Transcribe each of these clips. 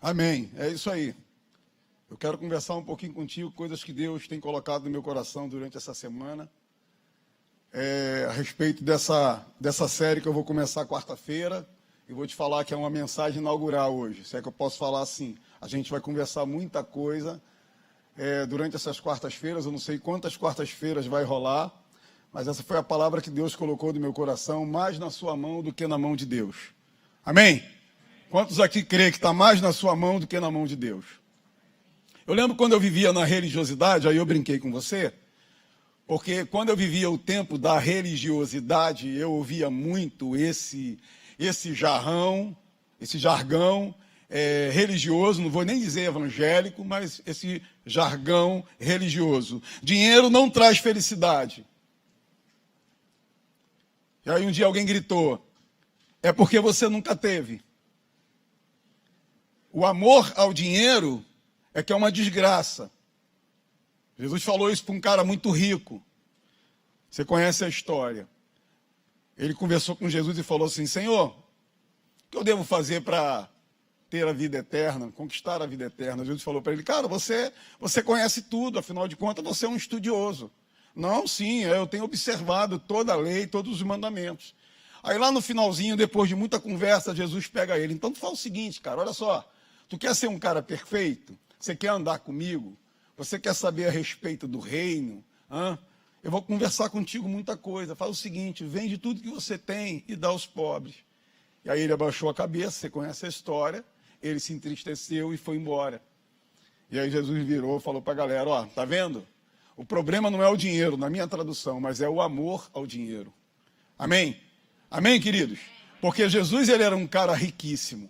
Amém. É isso aí. Eu quero conversar um pouquinho contigo, coisas que Deus tem colocado no meu coração durante essa semana, a respeito dessa série que eu vou começar quarta-feira, e vou te falar que é uma mensagem inaugural hoje, se é que eu posso falar assim. A gente vai conversar muita coisa durante essas quartas-feiras, eu não sei quantas quartas-feiras vai rolar, mas essa foi a palavra que Deus colocou no meu coração, mais na sua mão do que na mão de Deus. Amém? Quantos aqui creem que está mais na sua mão do que na mão de Deus? Eu lembro quando eu vivia na religiosidade, aí eu brinquei com você, porque quando eu vivia o tempo da religiosidade, eu ouvia muito esse jargão religioso, não vou nem dizer evangélico, mas esse jargão religioso. Dinheiro não traz felicidade. E aí um dia alguém gritou, é porque você nunca teve. O amor ao dinheiro é que é uma desgraça. Jesus falou isso para um cara muito rico. Você conhece a história. Ele conversou com Jesus e falou assim, Senhor, o que eu devo fazer para ter a vida eterna, conquistar a vida eterna? Jesus falou para ele, cara, você conhece tudo, afinal de contas você é um estudioso. Não, sim, eu tenho observado toda a lei, todos os mandamentos. Aí lá no finalzinho, depois de muita conversa, Jesus pega ele. Então tu fala o seguinte, cara, olha só, tu quer ser um cara perfeito? Você quer andar comigo? Você quer saber a respeito do reino? Eu vou conversar contigo muita coisa. Fala o seguinte, vende tudo que você tem e dá aos pobres. E aí ele abaixou a cabeça, você conhece a história, ele se entristeceu e foi embora. E aí Jesus virou e falou para a galera, ó, tá vendo? O problema não é o dinheiro, na minha tradução, mas é o amor ao dinheiro. Amém? Amém, queridos? Porque Jesus, ele era um cara riquíssimo.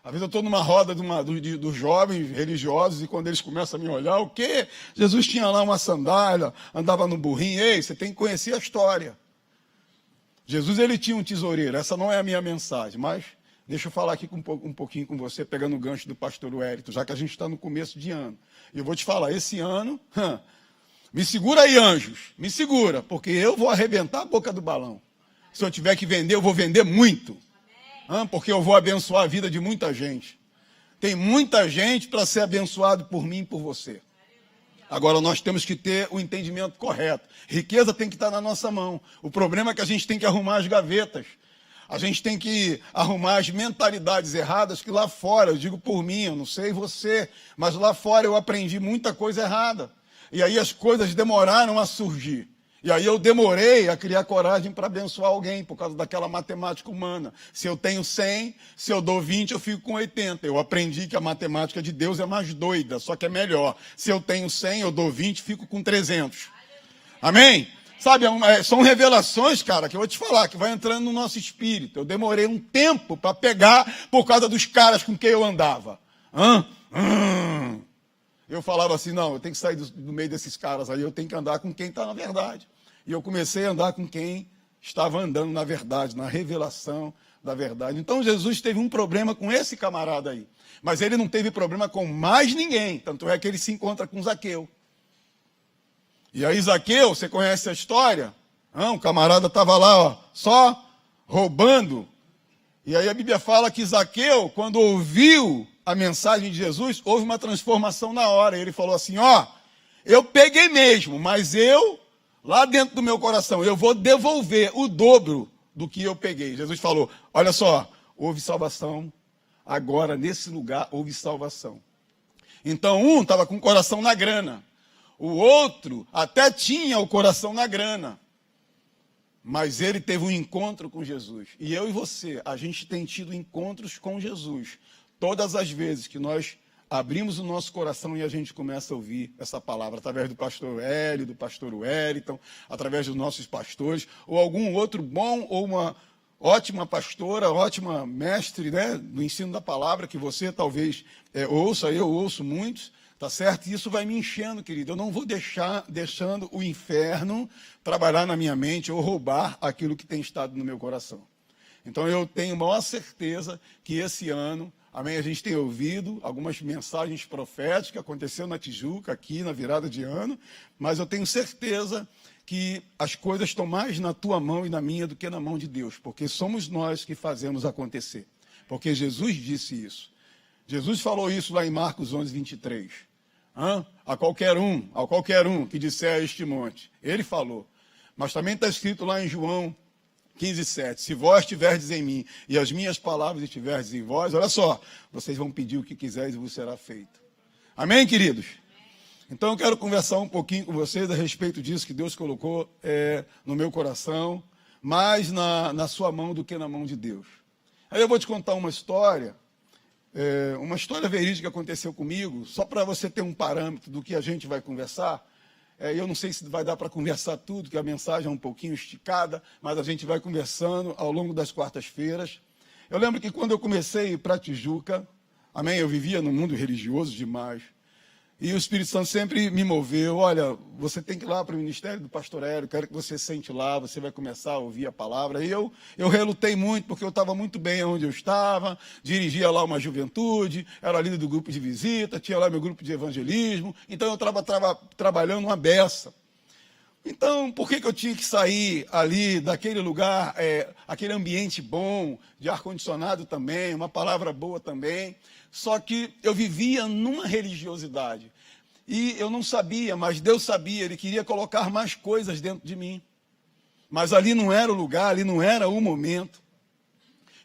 Às vezes eu estou numa roda dos jovens religiosos e quando eles começam a me olhar, o quê? Jesus tinha lá uma sandália, andava no burrinho. Ei, você tem que conhecer a história. Jesus, ele tinha um tesoureiro. Essa não é a minha mensagem, mas deixa eu falar aqui um pouquinho com você, pegando o gancho do pastor Wellington, já que a gente está no começo de ano. E eu vou te falar, esse ano, me segura aí, anjos, me segura, porque eu vou arrebentar a boca do balão. Se eu tiver que vender, eu vou vender muito. Porque eu vou abençoar a vida de muita gente. Tem muita gente para ser abençoado por mim e por você. Agora, nós temos que ter o entendimento correto. Riqueza tem que estar na nossa mão. O problema é que a gente tem que arrumar as gavetas. A gente tem que arrumar as mentalidades erradas que lá fora, eu digo por mim, eu não sei você, mas lá fora eu aprendi muita coisa errada. E aí as coisas demoraram a surgir. E aí eu demorei a criar coragem para abençoar alguém, por causa daquela matemática humana. Se eu tenho 100, se eu dou 20, eu fico com 80. Eu aprendi que a matemática de Deus é mais doida, só que é melhor. Se eu tenho 100, eu dou 20, fico com 300. Amém? Sabe, são revelações, cara, que eu vou te falar, que vai entrando no nosso espírito. Eu demorei um tempo para pegar por causa dos caras com quem eu andava. Eu falava assim, não, eu tenho que sair do meio desses caras aí, eu tenho que andar com quem está na verdade. E eu comecei a andar com quem estava andando na verdade, na revelação da verdade. Então Jesus teve um problema com esse camarada aí. Mas ele não teve problema com mais ninguém. Tanto é que ele se encontra com Zaqueu. E aí Zaqueu, você conhece a história? O camarada estava lá, ó, só roubando. E aí a Bíblia fala que Zaqueu, quando ouviu a mensagem de Jesus, houve uma transformação na hora. Ele falou assim, ó, eu peguei mesmo, mas lá dentro do meu coração, eu vou devolver o dobro do que eu peguei. Jesus falou, olha só, houve salvação, agora nesse lugar houve salvação. Então um estava com o coração na grana, o outro até tinha o coração na grana, mas ele teve um encontro com Jesus. E eu e você, a gente tem tido encontros com Jesus. Todas as vezes que nós abrimos o nosso coração e a gente começa a ouvir essa palavra, através do pastor Hélio, do pastor Wellington, através dos nossos pastores, ou algum outro bom, ou uma ótima pastora, ótima mestre, né, do ensino da palavra, que você talvez ouça, eu ouço muitos, tá certo? E isso vai me enchendo, querido. Eu não vou deixando o inferno trabalhar na minha mente ou roubar aquilo que tem estado no meu coração. Então eu tenho maior certeza que esse ano, amém, a gente tem ouvido algumas mensagens proféticas que aconteceu na Tijuca, aqui na virada de ano, mas eu tenho certeza que as coisas estão mais na tua mão e na minha do que na mão de Deus, porque somos nós que fazemos acontecer. Porque Jesus disse isso. Jesus falou isso lá em Marcos 11, 23. A qualquer um que disser a este monte. Ele falou. Mas também está escrito lá em João 15, 7. Se vós estiverdes em mim e as minhas palavras estiverdes em vós, olha só, vocês vão pedir o que quiseres e vos será feito. Amém, queridos? Então eu quero conversar um pouquinho com vocês a respeito disso que Deus colocou no meu coração, mais na sua mão do que na mão de Deus. Aí eu vou te contar uma história verídica que aconteceu comigo, só para você ter um parâmetro do que a gente vai conversar. Eu não sei se vai dar para conversar tudo, que a mensagem é um pouquinho esticada, mas a gente vai conversando ao longo das quartas-feiras. Eu lembro que quando eu comecei a ir para Tijuca, amém, eu vivia no mundo religioso demais, e o Espírito Santo sempre me moveu, olha, você tem que ir lá para o Ministério do Pastor Hélio, quero que você sente lá, você vai começar a ouvir a palavra. E eu relutei muito, porque eu estava muito bem onde eu estava, dirigia lá uma juventude, era líder do grupo de visita, tinha lá meu grupo de evangelismo, então eu estava trabalhando uma beça. Então, por que eu tinha que sair ali daquele lugar, aquele ambiente bom, de ar-condicionado também, uma palavra boa também? Só que eu vivia numa religiosidade. E eu não sabia, mas Deus sabia, Ele queria colocar mais coisas dentro de mim. Mas ali não era o lugar, ali não era o momento.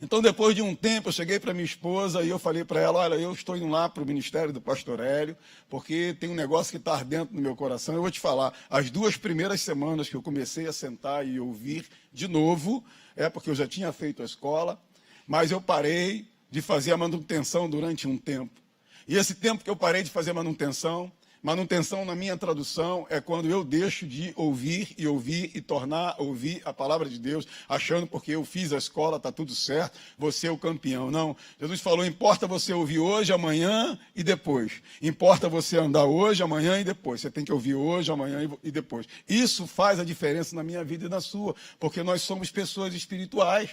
Então, depois de um tempo, eu cheguei para minha esposa e eu falei para ela, olha, eu estou indo lá para o Ministério do Pastor Hélio, porque tem um negócio que está ardendo no meu coração. Eu vou te falar, as 2 primeiras semanas que eu comecei a sentar e ouvir de novo, porque eu já tinha feito a escola, mas eu parei de fazer a manutenção durante um tempo. E esse tempo que eu parei de fazer manutenção na minha tradução é quando eu deixo de ouvir e tornar a ouvir a palavra de Deus, achando porque eu fiz a escola, está tudo certo, você é o campeão. Não, Jesus falou, importa você ouvir hoje, amanhã e depois. Importa você andar hoje, amanhã e depois. Você tem que ouvir hoje, amanhã e depois. Isso faz a diferença na minha vida e na sua, porque nós somos pessoas espirituais.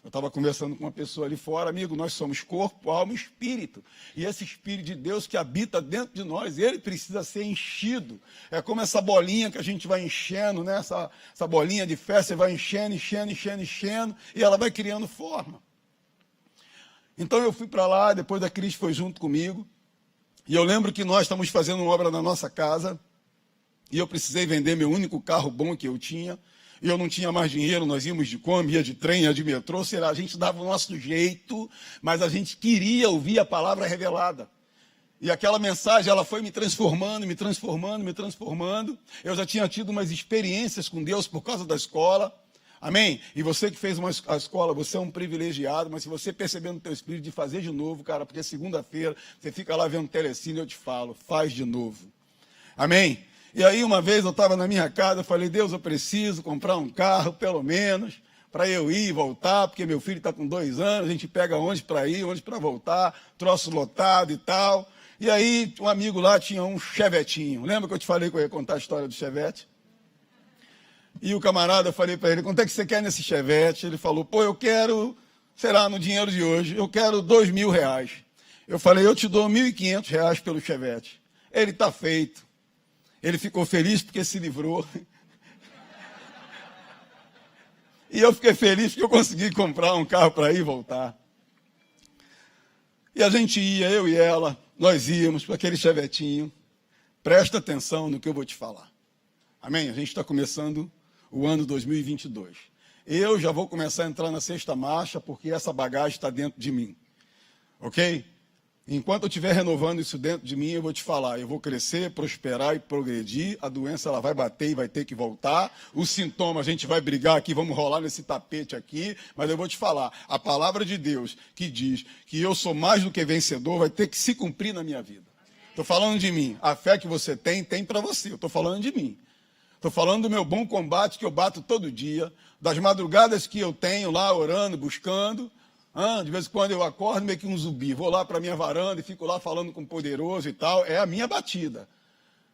Eu estava conversando com uma pessoa ali fora, amigo, nós somos corpo, alma e espírito. E esse Espírito de Deus que habita dentro de nós, ele precisa ser enchido. É como essa bolinha que a gente vai enchendo, né? Essa bolinha de fé, você vai enchendo, e ela vai criando forma. Então eu fui para lá, depois a Cris foi junto comigo, e eu lembro que nós estamos fazendo uma obra na nossa casa, e eu precisei vender meu único carro bom que eu tinha, e eu não tinha mais dinheiro, nós íamos de Kombi, ia de trem, ia de metrô, a gente dava o nosso jeito, mas a gente queria ouvir a palavra revelada. E aquela mensagem, ela foi me transformando. Eu já tinha tido umas experiências com Deus por causa da escola. Amém? E você que fez a escola, você é um privilegiado, mas se você perceber no teu espírito de fazer de novo, cara, porque segunda-feira você fica lá vendo telecine, eu te falo, faz de novo. Amém? E aí, uma vez eu estava na minha casa, eu falei, Deus, eu preciso comprar um carro, pelo menos, para eu ir e voltar, porque meu filho está com 2 anos, a gente pega onde para ir, onde para voltar, troço lotado e tal. E aí, um amigo lá tinha um chevetinho. Lembra que eu te falei que eu ia contar a história do chevette? E o camarada, eu falei para ele, quanto é que você quer nesse chevette? Ele falou, pô, eu quero, será, no dinheiro de hoje, eu quero R$2.000. Eu falei, eu te dou R$1.500 pelo chevette. Ele está feito. Ele ficou feliz porque se livrou. E eu fiquei feliz porque eu consegui comprar um carro para ir e voltar. E a gente ia, eu e ela, nós íamos para aquele chevetinho. Presta atenção no que eu vou te falar. Amém? A gente está começando o ano 2022. Eu já vou começar a entrar na 6ª marcha porque essa bagagem está dentro de mim. Ok? Enquanto eu estiver renovando isso dentro de mim, eu vou te falar, eu vou crescer, prosperar e progredir, a doença ela vai bater e vai ter que voltar, o sintoma a gente vai brigar aqui, vamos rolar nesse tapete aqui, mas eu vou te falar, a palavra de Deus que diz que eu sou mais do que vencedor vai ter que se cumprir na minha vida. Estou falando de mim, a fé que você tem para você, eu estou falando de mim. Estou falando do meu bom combate que eu bato todo dia, das madrugadas que eu tenho lá orando, buscando. De vez em quando eu acordo meio que um zumbi, vou lá para a minha varanda e fico lá falando com o poderoso e tal, é a minha batida.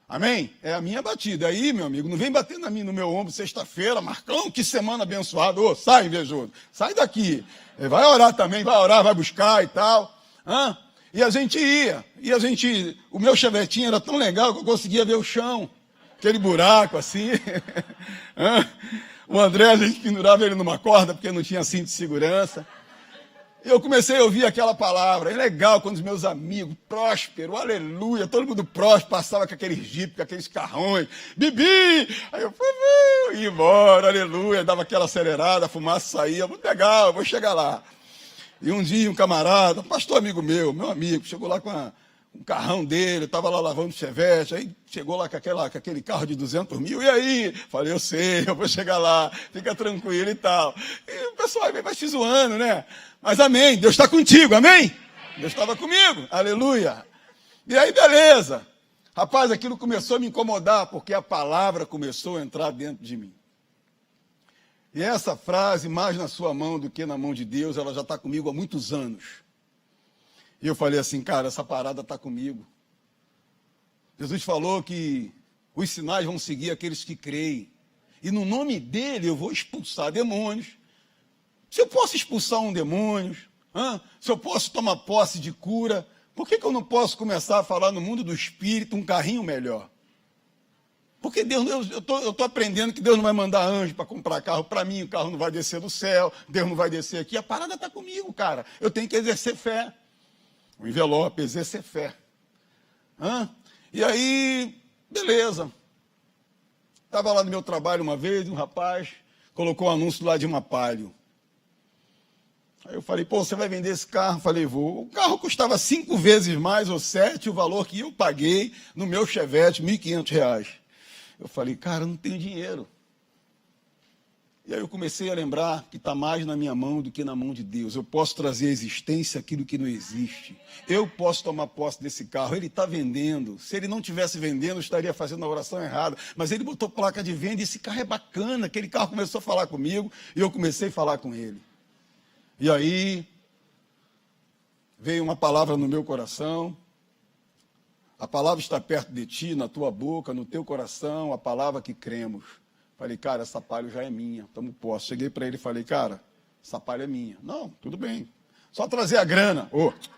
Amém? É a minha batida. Aí, meu amigo, não vem bater no meu ombro sexta-feira, Marcão, que semana abençoada. Ô, sai, invejoso, sai daqui. Vai orar também, vai orar, vai buscar e tal. E a gente ia, o meu chevetinho era tão legal que eu conseguia ver o chão, aquele buraco assim. O André, a gente pendurava ele numa corda porque não tinha cinto de segurança. Eu comecei a ouvir aquela palavra. É legal quando os meus amigos, próspero, aleluia, todo mundo próspero, passava com aqueles jipes, com aqueles carrões. Bibi! Aí eu ia embora, aleluia, dava aquela acelerada, a fumaça saía. Muito legal, vou chegar lá. E um dia um camarada, um pastor amigo meu amigo, chegou lá com um carrão dele, estava lá lavando chevette, aí chegou lá com aquele carro de 200 mil, e aí? Falei, eu sei, eu vou chegar lá, fica tranquilo e tal. E o pessoal vai te zoando, né? Mas amém, Deus está contigo, amém? Deus estava comigo, aleluia. E aí, beleza. Rapaz, aquilo começou a me incomodar, porque a palavra começou a entrar dentro de mim. E essa frase, mais na sua mão do que na mão de Deus, ela já está comigo há muitos anos. E eu falei assim, cara, essa parada está comigo. Jesus falou que os sinais vão seguir aqueles que creem. E no nome dele eu vou expulsar demônios. Se eu posso expulsar um demônio, se eu posso tomar posse de cura, por que eu não posso começar a falar no mundo do espírito um carrinho melhor? Porque Deus, eu tô aprendendo que Deus não vai mandar anjo para comprar carro para mim, o carro não vai descer do céu, Deus não vai descer aqui. A parada está comigo, cara. Eu tenho que exercer fé. O envelope, exercer fé. E aí, beleza. Estava lá no meu trabalho uma vez, um rapaz colocou um anúncio lá de uma Palio. Aí eu falei, pô, você vai vender esse carro? Falei, vou. O carro custava 5 vezes mais ou 7 o valor que eu paguei no meu Chevette, R$ 1.500. Eu falei, cara, eu não tenho dinheiro. E aí eu comecei a lembrar que está mais na minha mão do que na mão de Deus. Eu posso trazer à existência aquilo que não existe. Eu posso tomar posse desse carro. Ele está vendendo. Se ele não estivesse vendendo, eu estaria fazendo a oração errada. Mas ele botou placa de venda e esse carro é bacana. Aquele carro começou a falar comigo e eu comecei a falar com ele. E aí veio uma palavra no meu coração. A palavra está perto de ti, na tua boca, no teu coração, a palavra que cremos. Falei, cara, essa Palio já é minha, tamo posse. Cheguei para ele e falei, cara, essa Palio é minha. Não, tudo bem. Só trazer a grana.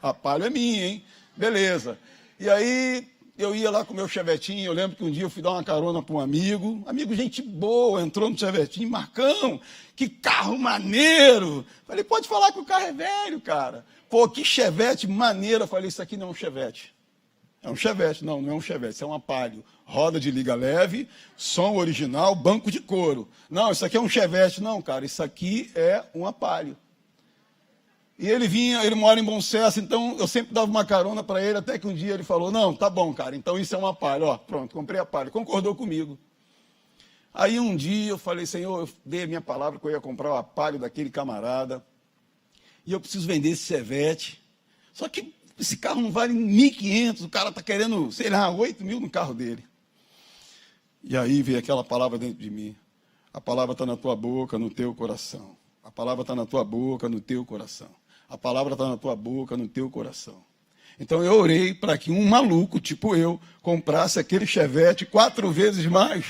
A Palio é minha, hein? Beleza. E aí eu ia lá com o meu chevetinho, eu lembro que um dia eu fui dar uma carona para um amigo, gente boa, entrou no chevetinho, Marcão, que carro maneiro. Falei, pode falar que o carro é velho, cara. Pô, que chevette maneiro. Eu falei, isso aqui não é um chevette. É um chevette, não é um chevette, isso é uma Palio. Roda de liga leve, som original, banco de couro. Não, isso aqui é um chevette. Não, cara, isso aqui é uma Palio. E ele mora em Bom Sucesso, então eu sempre dava uma carona para ele, até que um dia ele falou, não, tá bom, cara, então isso é uma Palio. Ó, pronto, comprei a Palio. Concordou comigo. Aí um dia eu falei, Senhor, eu dei a minha palavra que eu ia comprar uma Palio daquele camarada, e eu preciso vender esse chevette. Só que esse carro não vale 1.500, o cara está querendo, sei lá, 8 mil no carro dele. E aí veio aquela palavra dentro de mim. A palavra está na tua boca, no teu coração. A palavra está na tua boca, no teu coração. A palavra está na tua boca, no teu coração. Então eu orei para que um maluco, tipo eu, comprasse aquele chevette 4 vezes mais.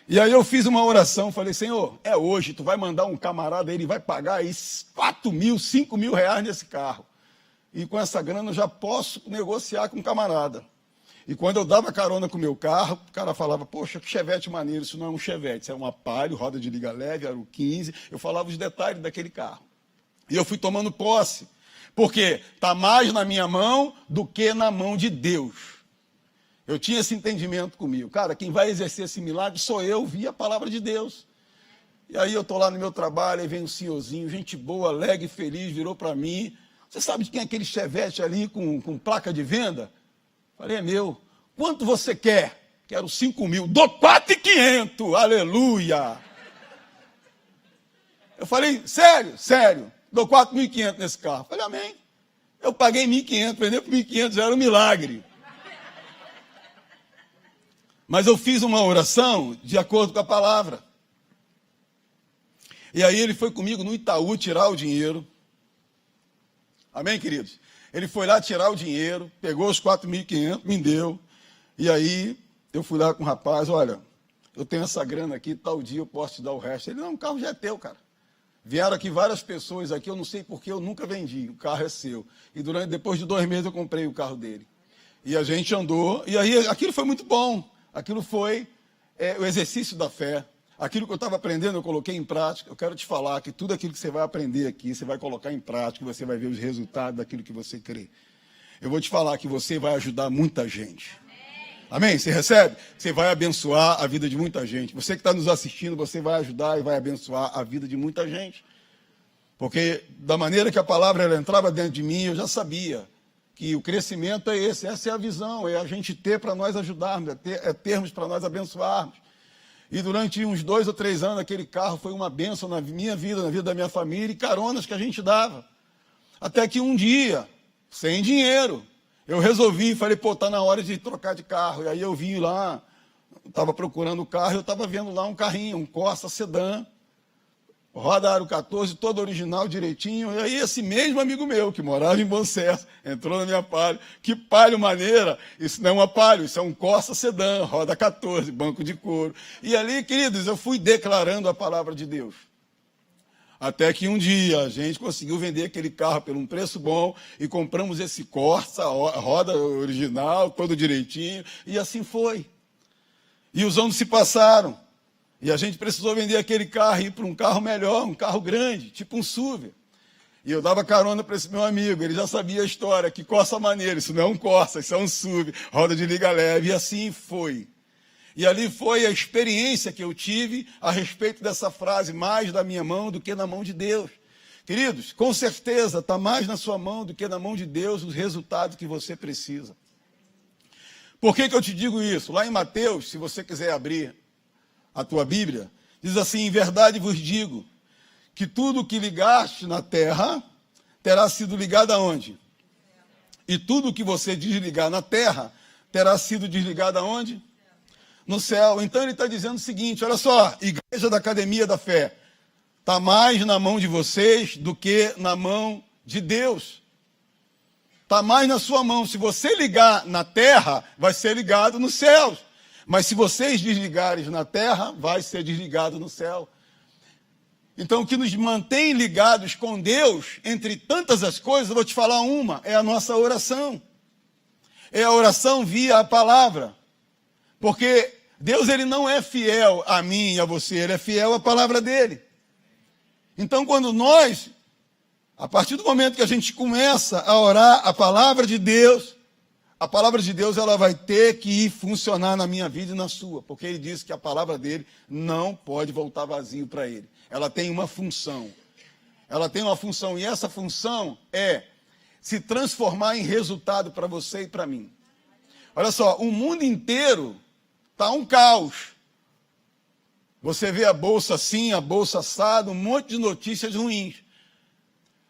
E aí eu fiz uma oração, falei, Senhor, é hoje, tu vai mandar um camarada, ele vai pagar aí 4 mil, 5 mil reais nesse carro. E com essa grana eu já posso negociar com o camarada. E quando eu dava carona com o meu carro, o cara falava, poxa, que chevette maneiro, isso não é um chevette, isso é uma Palio, roda de liga leve, era o 15. Eu falava os detalhes daquele carro. E eu fui tomando posse, porque está mais na minha mão do que na mão de Deus. Eu tinha esse entendimento comigo. Cara, quem vai exercer esse milagre sou eu, via a palavra de Deus. E aí eu estou lá no meu trabalho, aí vem um senhorzinho, gente boa, alegre, feliz, virou para mim. Você sabe de quem é aquele chevette ali com placa de venda? Falei, é meu. Quanto você quer? Quero 5 mil. Dou 4.500. Aleluia. Eu falei, sério. Dou 4.500 nesse carro. Falei, amém. Eu paguei 1.500, vender por 1.500 já era um milagre. Mas eu fiz uma oração de acordo com a palavra. E aí ele foi comigo no Itaú tirar o dinheiro. Amém, queridos? Ele foi lá tirar o dinheiro, pegou os 4.500, me deu. E aí eu fui lá com o rapaz, olha, eu tenho essa grana aqui, tal dia eu posso te dar o resto. Ele, não, o carro já é teu, cara. Vieram aqui várias pessoas aqui, eu não sei porque eu nunca vendi, o carro é seu. E depois de 2 meses eu comprei o carro dele. E a gente andou, e aí aquilo foi muito bom. Aquilo foi o exercício da fé. aquilo que eu estava aprendendo, eu coloquei em prática. Eu quero te falar que tudo aquilo que você vai aprender aqui, você vai colocar em prática, você vai ver os resultados daquilo que você crê. Eu vou te falar que você vai ajudar muita gente. Amém? Você recebe? Você vai abençoar a vida de muita gente. Você que está nos assistindo, você vai ajudar e vai abençoar a vida de muita gente. Porque da maneira que a palavra ela entrava dentro de mim, eu já sabia que o crescimento é esse, essa é a visão, é a gente ter para nós ajudarmos, é termos para nós abençoarmos. E durante uns 2 ou 3 anos, aquele carro foi uma bênção na minha vida, na vida da minha família, e caronas que a gente dava. Até que um dia, sem dinheiro, eu resolvi, falei, pô, tá na hora de trocar de carro. E aí eu vim lá, estava procurando o carro, eu estava vendo lá um carrinho, um Corsa sedã, roda aro 14, todo original, direitinho. E aí esse mesmo amigo meu, que morava em Bom Sucesso, entrou na minha Palio. Que Palio maneira! Isso não é uma Palio, isso é um Corsa sedã, roda 14, banco de couro. E ali, queridos, eu fui declarando a palavra de Deus. Até que um dia a gente conseguiu vender aquele carro por um preço bom e compramos esse Corsa, roda original, todo direitinho, e assim foi. E os anos se passaram. E a gente precisou vender aquele carro e ir para um carro melhor, um carro grande, tipo um SUV. E eu dava carona para esse meu amigo, ele já sabia a história, que Corsa maneiro, isso não é um Corsa, isso é um SUV, roda de liga leve, e assim foi. E ali foi a experiência que eu tive a respeito dessa frase, mais da minha mão do que na mão de Deus. Queridos, com certeza está mais na sua mão do que na mão de Deus os resultados que você precisa. Por que eu te digo isso? Lá em Mateus, se você quiser abrir a tua Bíblia, diz assim: em verdade vos digo, que tudo o que ligaste na terra terá sido ligado aonde? E tudo o que você desligar na terra terá sido desligado aonde? No céu. Então ele está dizendo o seguinte, olha só, igreja da Academia da Fé, está mais na mão de vocês do que na mão de Deus. Está mais na sua mão. Se você ligar na terra, vai ser ligado nos céus. Mas se vocês desligarem na terra, vai ser desligado no céu. Então o que nos mantém ligados com Deus, entre tantas as coisas, eu vou te falar uma, é a nossa oração. É a oração via a palavra. Porque Deus ele não é fiel a mim e a você, ele é fiel à palavra dele. Então, quando nós, a partir do momento que a gente começa a orar a palavra de Deus ela vai ter que funcionar na minha vida e na sua, porque ele disse que a palavra dele não pode voltar vazio para ele. Ela tem uma função. Ela tem uma função, e essa função é se transformar em resultado para você e para mim. Olha só, o mundo inteiro está um caos. Você vê a bolsa assim, a bolsa assada, um monte de notícias ruins.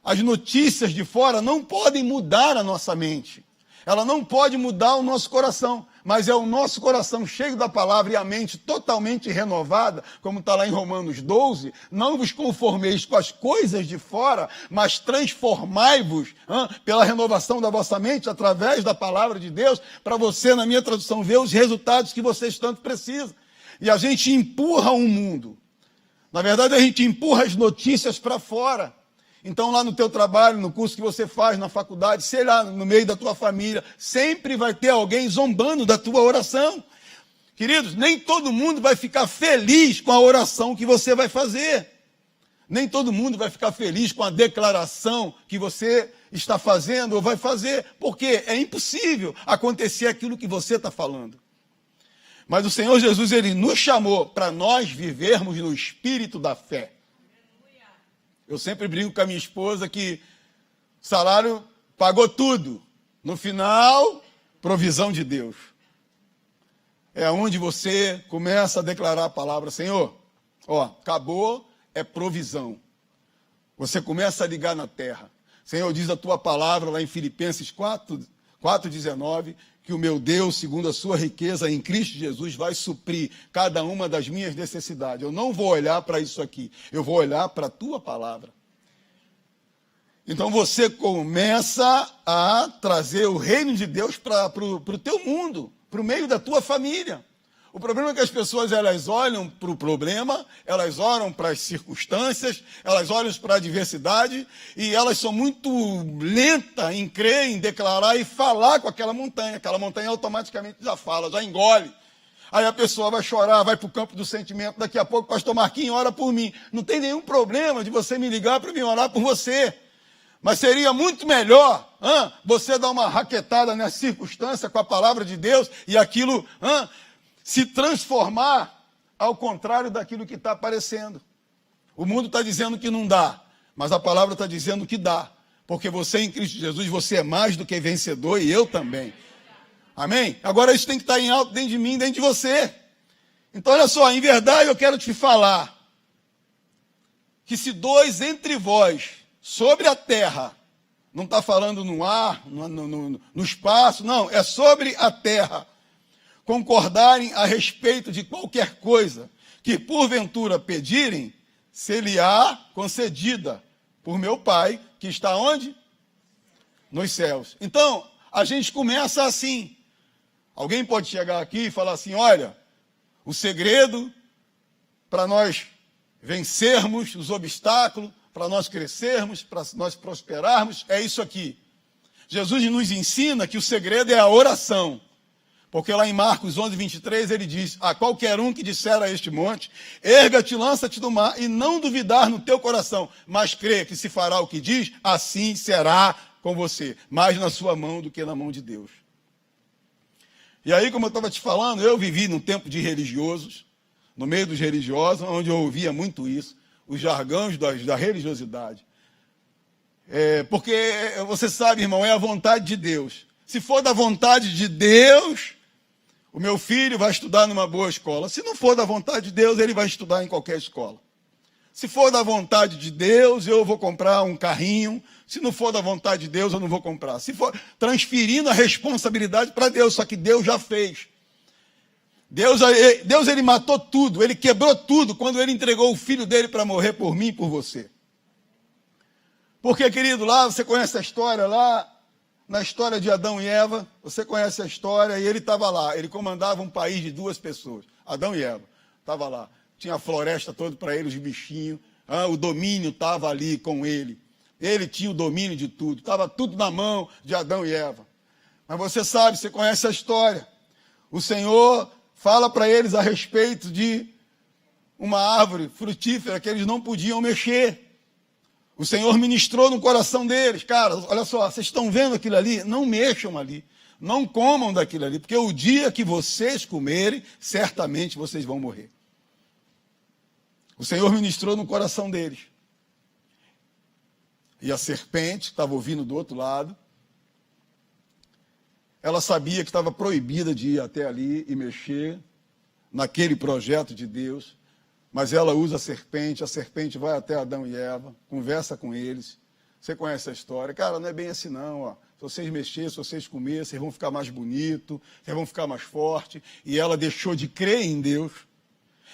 As notícias de fora não podem mudar a nossa mente. Ela não pode mudar o nosso coração. Mas é o nosso coração cheio da palavra e a mente totalmente renovada, como está lá em Romanos 12. Não vos conformeis com as coisas de fora, mas transformai-vos pela renovação da vossa mente, através da palavra de Deus, para você, na minha tradução, ver os resultados que vocês tanto precisam. E a gente empurra o mundo. Na verdade, a gente empurra as notícias para fora. Então, lá no teu trabalho, no curso que você faz, na faculdade, sei lá, no meio da tua família, sempre vai ter alguém zombando da tua oração. Queridos, nem todo mundo vai ficar feliz com a oração que você vai fazer. Nem todo mundo vai ficar feliz com a declaração que você está fazendo ou vai fazer, porque é impossível acontecer aquilo que você está falando. Mas o Senhor Jesus, ele nos chamou para nós vivermos no espírito da fé. Eu sempre brinco com a minha esposa que o salário pagou tudo. No final, provisão de Deus. É onde você começa a declarar a palavra, Senhor, acabou, é provisão. Você começa a ligar na terra. Senhor, diz a tua palavra lá em Filipenses 4:19, que o meu Deus, segundo a sua riqueza em Cristo Jesus, vai suprir cada uma das minhas necessidades. Eu não vou olhar para isso aqui, eu vou olhar para a tua palavra. Então você começa a trazer o reino de Deus para o teu mundo, para o meio da tua família. O problema é que as pessoas elas olham para o problema, elas olham para as circunstâncias, elas olham para a adversidade e elas são muito lentas em crer, em declarar e falar com aquela montanha. Aquela montanha automaticamente já fala, já engole. Aí a pessoa vai chorar, vai para o campo do sentimento. Daqui a pouco, pastor Marquinhos, ora por mim. Não tem nenhum problema de você me ligar para me orar por você. Mas seria muito melhor você dar uma raquetada nessa circunstância com a palavra de Deus e aquilo se transformar ao contrário daquilo que está aparecendo. O mundo está dizendo que não dá, mas a palavra está dizendo que dá. Porque você em Cristo Jesus, você é mais do que vencedor e eu também. Amém? Agora isso tem que estar em alto dentro de mim, dentro de você. Então olha só, em verdade eu quero te falar que se dois entre vós, sobre a terra, não está falando no ar, no espaço, não, é sobre a terra, concordarem a respeito de qualquer coisa que porventura pedirem, se-lhe-á concedida por meu Pai, que está onde? Nos céus. Então, a gente começa assim. Alguém pode chegar aqui e falar assim, olha, o segredo para nós vencermos os obstáculos, para nós crescermos, para nós prosperarmos, é isso aqui. Jesus nos ensina que o segredo é a oração. Porque lá em Marcos 11, 23, ele diz, a qualquer um que disser a este monte, erga-te, lança-te do mar, e não duvidar no teu coração, mas crê que se fará o que diz, assim será com você, mais na sua mão do que na mão de Deus. E aí, como eu estava te falando, eu vivi num tempo de religiosos, no meio dos religiosos, onde eu ouvia muito isso, os jargões da religiosidade. Porque você sabe, irmão, é a vontade de Deus. Se for da vontade de Deus, o meu filho vai estudar numa boa escola. Se não for da vontade de Deus, ele vai estudar em qualquer escola. Se for da vontade de Deus, eu vou comprar um carrinho. Se não for da vontade de Deus, eu não vou comprar. Se for transferindo a responsabilidade para Deus, só que Deus já fez. Deus ele matou tudo, ele quebrou tudo quando ele entregou o filho dele para morrer por mim e por você. Porque, querido, lá você conhece a história, lá na história de Adão e Eva, você conhece a história, e ele estava lá, ele comandava um país de 2 pessoas, Adão e Eva, estava lá, tinha a floresta toda para ele, os bichinhos, o domínio estava ali com ele tinha o domínio de tudo, estava tudo na mão de Adão e Eva. Mas você sabe, você conhece a história, o Senhor fala para eles a respeito de uma árvore frutífera que eles não podiam mexer. O Senhor ministrou no coração deles. Cara, olha só, vocês estão vendo aquilo ali? Não mexam ali. Não comam daquilo ali. Porque o dia que vocês comerem, certamente vocês vão morrer. O Senhor ministrou no coração deles. E a serpente, que estava ouvindo do outro lado, ela sabia que estava proibida de ir até ali e mexer naquele projeto de Deus. Mas ela usa a serpente vai até Adão e Eva, conversa com eles. Você conhece a história. Cara, não é bem assim não. Ó. Se vocês mexerem, se vocês comerem, vocês vão ficar mais bonitos, vocês vão ficar mais fortes. E ela deixou de crer em Deus.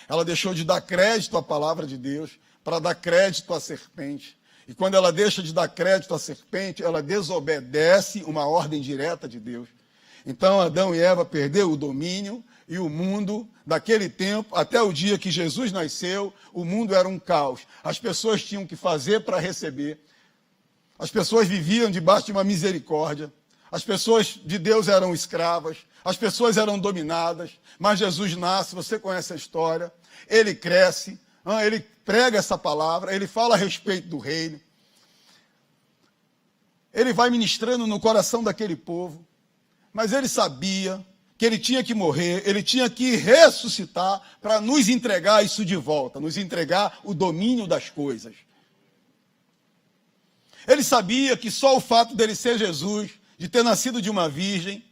Ela deixou de dar crédito à palavra de Deus para dar crédito à serpente. E quando ela deixa de dar crédito à serpente, ela desobedece uma ordem direta de Deus. Então Adão e Eva perderam o domínio. E o mundo, daquele tempo, até o dia que Jesus nasceu, o mundo era um caos. As pessoas tinham que fazer para receber. As pessoas viviam debaixo de uma misericórdia. As pessoas de Deus eram escravas. As pessoas eram dominadas. Mas Jesus nasce, você conhece a história. Ele cresce, ele prega essa palavra, ele fala a respeito do reino. Ele vai ministrando no coração daquele povo. Mas ele sabia que ele tinha que morrer, ele tinha que ressuscitar para nos entregar isso de volta, nos entregar o domínio das coisas. Ele sabia que só o fato dele ser Jesus, de ter nascido de uma virgem,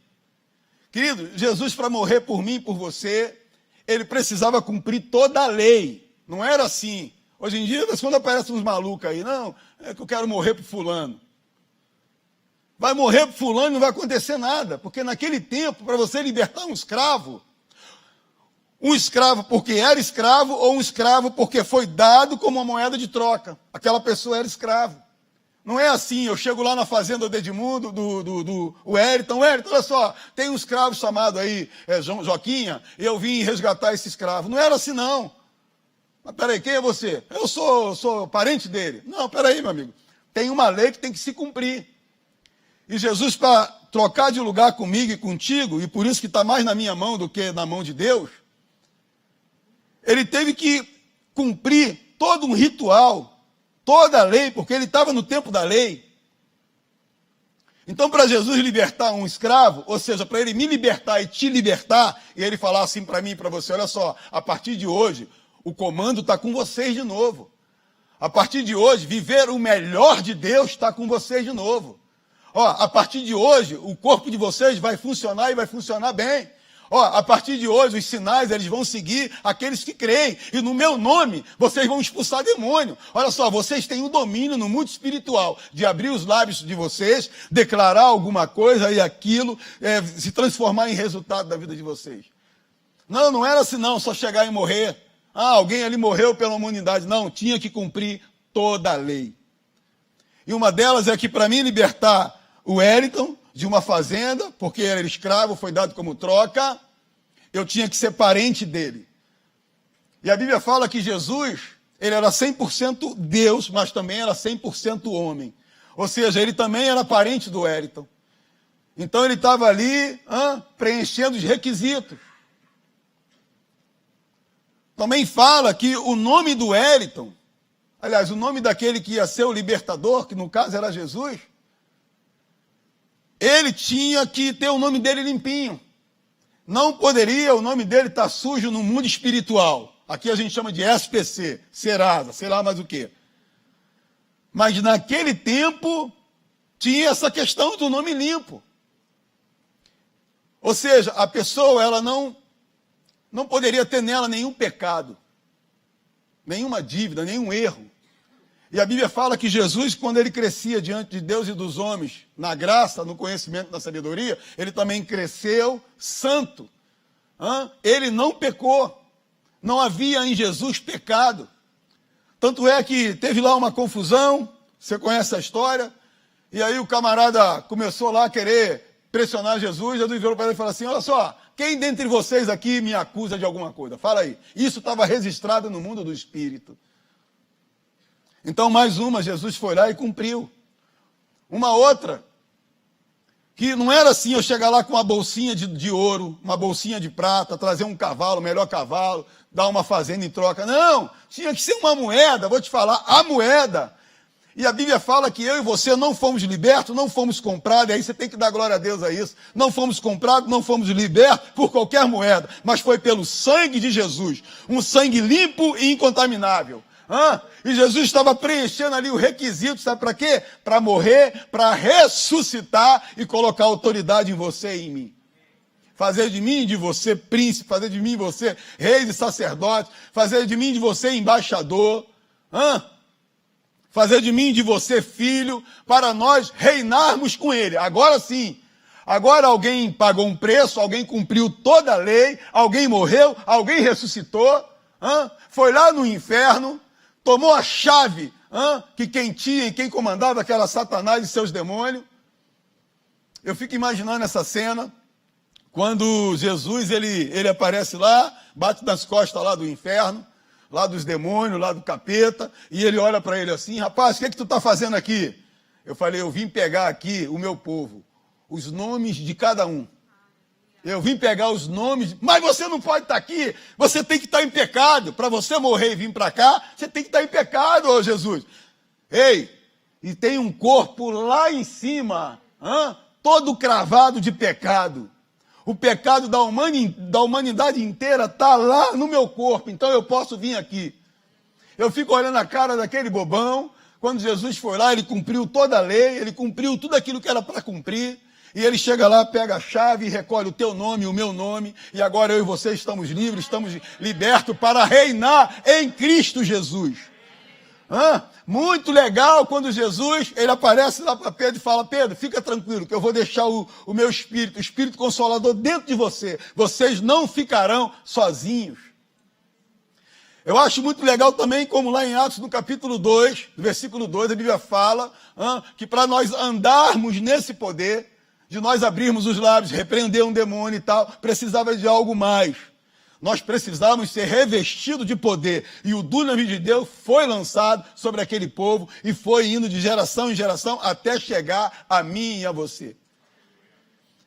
querido, Jesus para morrer por mim e por você, ele precisava cumprir toda a lei. Não era assim. Hoje em dia, quando aparecem uns malucos aí, não, é que eu quero morrer por fulano. Vai morrer por fulano e não vai acontecer nada, porque naquele tempo, para você libertar um escravo porque era escravo ou um escravo porque foi dado como uma moeda de troca. Aquela pessoa era escravo. Não é assim, eu chego lá na fazenda do Edmundo, do Wellington, olha só, tem um escravo chamado aí, Joquinha, e eu vim resgatar esse escravo. Não era assim não. Mas peraí, quem é você? Eu sou parente dele. Não, peraí, meu amigo. Tem uma lei que tem que se cumprir. E Jesus, para trocar de lugar comigo e contigo, e por isso que está mais na minha mão do que na mão de Deus, ele teve que cumprir todo um ritual, toda a lei, porque ele estava no tempo da lei. Então, para Jesus libertar um escravo, ou seja, para ele me libertar e te libertar, e ele falar assim para mim e para você, olha só, a partir de hoje, o comando está com vocês de novo. A partir de hoje, viver o melhor de Deus está com vocês de novo. Ó, a partir de hoje, o corpo de vocês vai funcionar e vai funcionar bem. Ó, a partir de hoje, os sinais, eles vão seguir aqueles que creem. E no meu nome, vocês vão expulsar demônio. Olha só, vocês têm o domínio no mundo espiritual de abrir os lábios de vocês, declarar alguma coisa e aquilo se transformar em resultado da vida de vocês. Não, não era assim não, só chegar e morrer. Ah, alguém ali morreu pela humanidade. Não, tinha que cumprir toda a lei. E uma delas é que para mim libertar o Wellington de uma fazenda, porque era escravo, foi dado como troca, eu tinha que ser parente dele. E a Bíblia fala que Jesus, ele era 100% Deus, mas também era 100% homem. Ou seja, ele também era parente do Wellington. Então ele estava ali preenchendo os requisitos. Também fala que o nome do Wellington, aliás, o nome daquele que ia ser o libertador, que no caso era Jesus, ele tinha que ter o nome dele limpinho. Não poderia o nome dele estar sujo no mundo espiritual. Aqui a gente chama de SPC, Serasa, sei lá mais o quê. Mas naquele tempo tinha essa questão do nome limpo. Ou seja, a pessoa ela não poderia ter nela nenhum pecado, nenhuma dívida, nenhum erro. E a Bíblia fala que Jesus, quando ele crescia diante de Deus e dos homens, na graça, no conhecimento, na sabedoria, ele também cresceu santo. Ele não pecou. Não havia em Jesus pecado. Tanto é que teve lá uma confusão, você conhece a história, e aí o camarada começou lá a querer pressionar Jesus, Jesus virou para ele e falou assim, olha só, quem dentre vocês aqui me acusa de alguma coisa? Fala aí. Isso estava registrado no mundo do Espírito. Então, mais uma, Jesus foi lá e cumpriu. Uma outra, que não era assim, eu chegar lá com uma bolsinha de ouro, uma bolsinha de prata, trazer um cavalo, o melhor cavalo, dar uma fazenda em troca. Não, tinha que ser uma moeda, vou te falar, a moeda. E a Bíblia fala que eu e você não fomos libertos, não fomos comprados, e aí você tem que dar glória a Deus a isso. Não fomos comprados, não fomos libertos por qualquer moeda, mas foi pelo sangue de Jesus, um sangue limpo e incontaminável. E Jesus estava preenchendo ali o requisito, sabe para quê? Para morrer, para ressuscitar e colocar autoridade em você e em mim. Fazer de mim e de você príncipe, fazer de mim e você reis e sacerdotes, fazer de mim e de você embaixador, fazer de mim e de você filho, para nós reinarmos com ele. Agora sim, agora alguém pagou um preço, alguém cumpriu toda a lei, alguém morreu, alguém ressuscitou, foi lá no inferno, tomou a chave que quem tinha e quem comandava, que era Satanás e seus demônios. Eu fico imaginando essa cena, quando Jesus ele aparece lá, bate nas costas lá do inferno, lá dos demônios, lá do capeta, e ele olha para ele assim, rapaz, o que tu está fazendo aqui? Eu falei, eu vim pegar aqui o meu povo, os nomes de cada um. Eu vim pegar os nomes, mas você não pode estar aqui, você tem que estar em pecado. Para você morrer e vir para cá, você tem que estar em pecado, ô Jesus. Ei, e tem um corpo lá em cima, todo cravado de pecado. O pecado da humanidade inteira está lá no meu corpo, então eu posso vir aqui. Eu fico olhando a cara daquele bobão, quando Jesus foi lá, ele cumpriu toda a lei, ele cumpriu tudo aquilo que era para cumprir. E ele chega lá, pega a chave e recolhe o teu nome, o meu nome, e agora eu e você estamos livres, estamos libertos para reinar em Cristo Jesus. Muito legal quando Jesus, ele aparece lá para Pedro e fala, Pedro, fica tranquilo, que eu vou deixar o meu Espírito, o Espírito Consolador dentro de você. Vocês não ficarão sozinhos. Eu acho muito legal também, como lá em Atos, no capítulo 2, no versículo 2, a Bíblia fala que para nós andarmos nesse poder, de nós abrirmos os lábios, repreender um demônio e tal, precisava de algo mais. Nós precisávamos ser revestidos de poder. E o dunamis de Deus foi lançado sobre aquele povo e foi indo de geração em geração até chegar a mim e a você.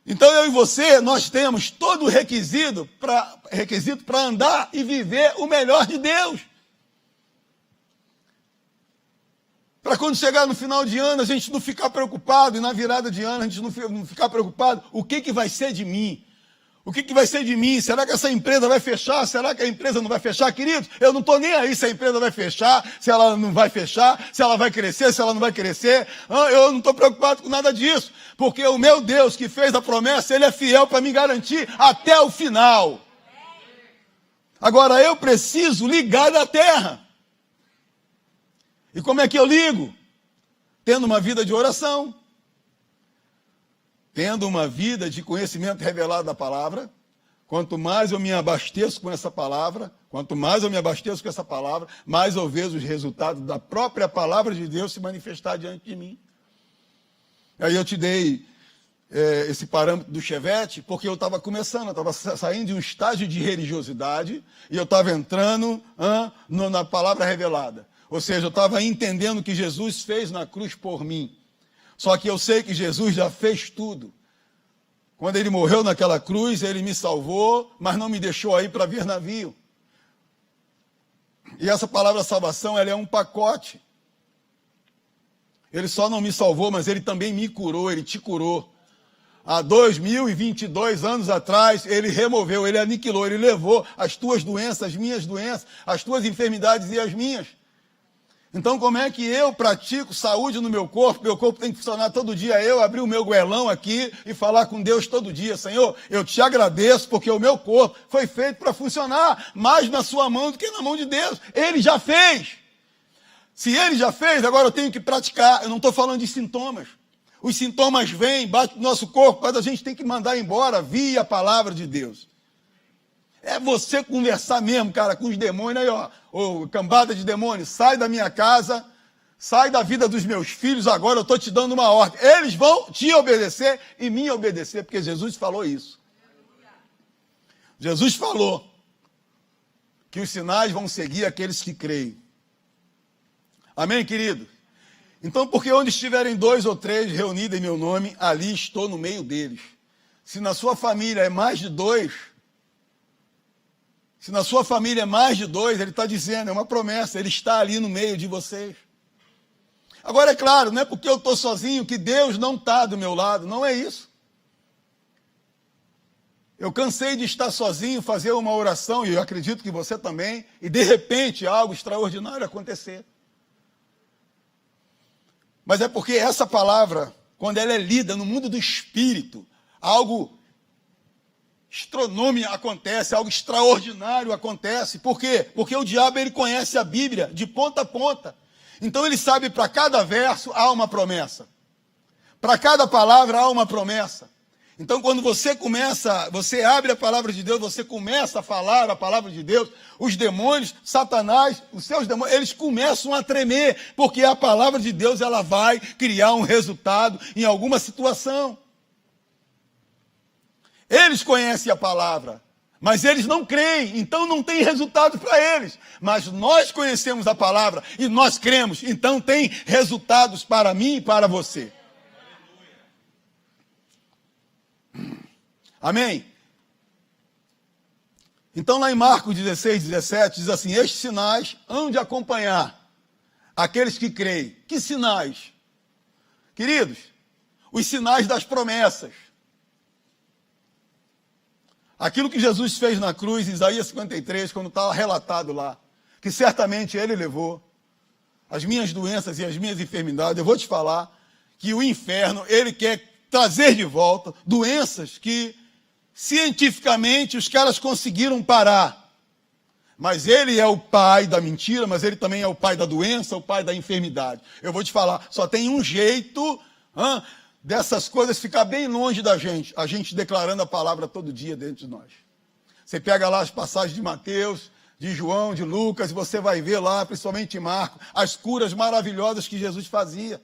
Então eu e você, nós temos todo o requisito para andar e viver o melhor de Deus. Para quando chegar no final de ano, a gente não ficar preocupado, e na virada de ano a gente não ficar preocupado, o que vai ser de mim? O que vai ser de mim? Será que essa empresa vai fechar? Será que a empresa não vai fechar? Queridos, eu não estou nem aí se a empresa vai fechar, se ela não vai fechar, se ela vai crescer, se ela não vai crescer. Eu não estou preocupado com nada disso, porque o meu Deus que fez a promessa, Ele é fiel para me garantir até o final. Agora, eu preciso ligar na terra. E como é que eu ligo? Tendo uma vida de oração. Tendo uma vida de conhecimento revelado da palavra. Quanto mais eu me abasteço com essa palavra, mais eu vejo os resultados da própria palavra de Deus se manifestar diante de mim. Aí eu te dei esse parâmetro do Chevette, porque eu estava começando, eu estava saindo de um estágio de religiosidade e eu estava entrando na palavra revelada. Ou seja, eu estava entendendo o que Jesus fez na cruz por mim. Só que eu sei que Jesus já fez tudo. Quando Ele morreu naquela cruz, Ele me salvou, mas não me deixou aí para vir navio. E essa palavra salvação, ela é um pacote. Ele só não me salvou, mas Ele também me curou, Ele te curou. Há 2022 anos atrás, Ele removeu, Ele aniquilou, Ele levou as tuas doenças, as minhas doenças, as tuas enfermidades e as minhas. Então, como é que eu pratico saúde no meu corpo? Meu corpo tem que funcionar todo dia. Eu abrir o meu goelão aqui e falar com Deus todo dia. Senhor, eu te agradeço porque o meu corpo foi feito para funcionar mais na sua mão do que na mão de Deus. Ele já fez. Se Ele já fez, agora eu tenho que praticar. Eu não estou falando de sintomas. Os sintomas vêm, batem no nosso corpo, mas a gente tem que mandar embora via a palavra de Deus. É você conversar mesmo, cara, com os demônios aí, ó. Ô, cambada de demônios, sai da minha casa, sai da vida dos meus filhos, agora eu estou te dando uma ordem. Eles vão te obedecer e me obedecer, porque Jesus falou isso. Jesus falou que os sinais vão seguir aqueles que creem. Amém, querido? Então, porque onde estiverem 2 ou 3 reunidos em meu nome, ali estou no meio deles. Se na sua família é mais de 2... Se na sua família é mais de 2, Ele está dizendo, é uma promessa, Ele está ali no meio de vocês. Agora, é claro, não é porque eu estou sozinho que Deus não está do meu lado, não é isso. Eu cansei de estar sozinho, fazer uma oração, e eu acredito que você também, e de repente algo extraordinário acontecer. Mas é porque essa palavra, quando ela é lida no mundo do espírito, algo astronômico acontece, algo extraordinário acontece. Por quê? Porque o diabo, ele conhece a Bíblia de ponta a ponta. Então ele sabe, para cada verso há uma promessa. Para cada palavra há uma promessa. Então quando você abre a palavra de Deus, você começa a falar a palavra de Deus, os demônios, Satanás, os seus demônios, eles começam a tremer, porque a palavra de Deus, ela vai criar um resultado em alguma situação. Eles conhecem a palavra, mas eles não creem, então não tem resultado para eles. Mas nós conhecemos a palavra e nós cremos, então tem resultados para mim e para você. Amém? Então lá em Marcos 16, 17, diz assim, estes sinais hão de acompanhar aqueles que creem. Que sinais? Queridos, os sinais das promessas. Aquilo que Jesus fez na cruz, em Isaías 53, quando estava relatado lá, que certamente Ele levou as minhas doenças e as minhas enfermidades. Eu vou te falar que o inferno, ele quer trazer de volta doenças que cientificamente os caras conseguiram parar. Mas ele é o pai da mentira, mas ele também é o pai da doença, o pai da enfermidade. Eu vou te falar, só tem um jeito dessas coisas ficar bem longe da gente, a gente declarando a palavra todo dia dentro de nós. Você pega lá as passagens de Mateus, de João, de Lucas, e você vai ver lá, principalmente em Marcos, as curas maravilhosas que Jesus fazia.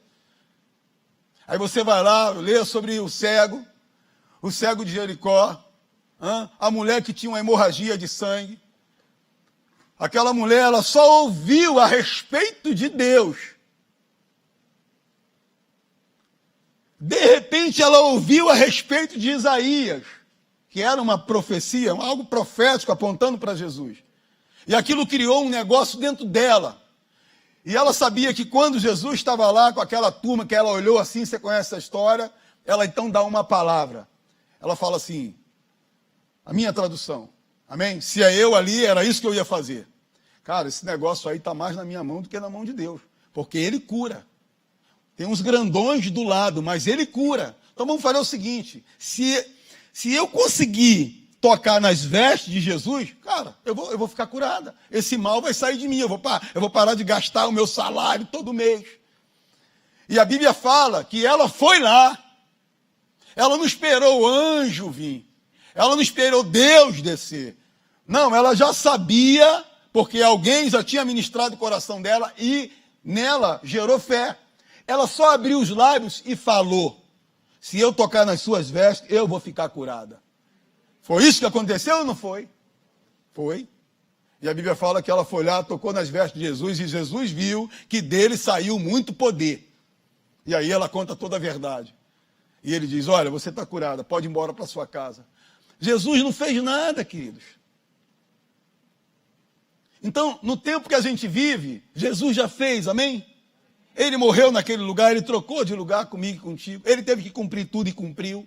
Aí você vai lá, lê sobre o cego de Jericó, a mulher que tinha uma hemorragia de sangue. Aquela mulher, ela só ouviu a respeito de Deus. De repente ela ouviu a respeito de Isaías, que era uma profecia, algo profético apontando para Jesus. E aquilo criou um negócio dentro dela. E ela sabia que quando Jesus estava lá com aquela turma, que ela olhou assim, você conhece essa história, ela então dá uma palavra. Ela fala assim, a minha tradução, amém? Se é eu ali, era isso que eu ia fazer. Cara, esse negócio aí está mais na minha mão do que na mão de Deus, porque Ele cura. Tem uns grandões do lado, mas Ele cura. Então vamos fazer o seguinte, se eu conseguir tocar nas vestes de Jesus, cara, eu vou ficar curada. Esse mal vai sair de mim, eu vou parar de gastar o meu salário todo mês. E a Bíblia fala que ela foi lá, ela não esperou o anjo vir, ela não esperou Deus descer. Não, ela já sabia, porque alguém já tinha ministrado o coração dela e nela gerou fé. Ela só abriu os lábios e falou, se eu tocar nas suas vestes, eu vou ficar curada. Foi isso que aconteceu ou não foi? Foi. E a Bíblia fala que ela foi lá, tocou nas vestes de Jesus, e Jesus viu que dele saiu muito poder. E aí ela conta toda a verdade. E ele diz, olha, você está curada, pode ir embora para sua casa. Jesus não fez nada, queridos. Então, no tempo que a gente vive, Jesus já fez, amém? Ele morreu naquele lugar, ele trocou de lugar comigo e contigo. Ele teve que cumprir tudo e cumpriu.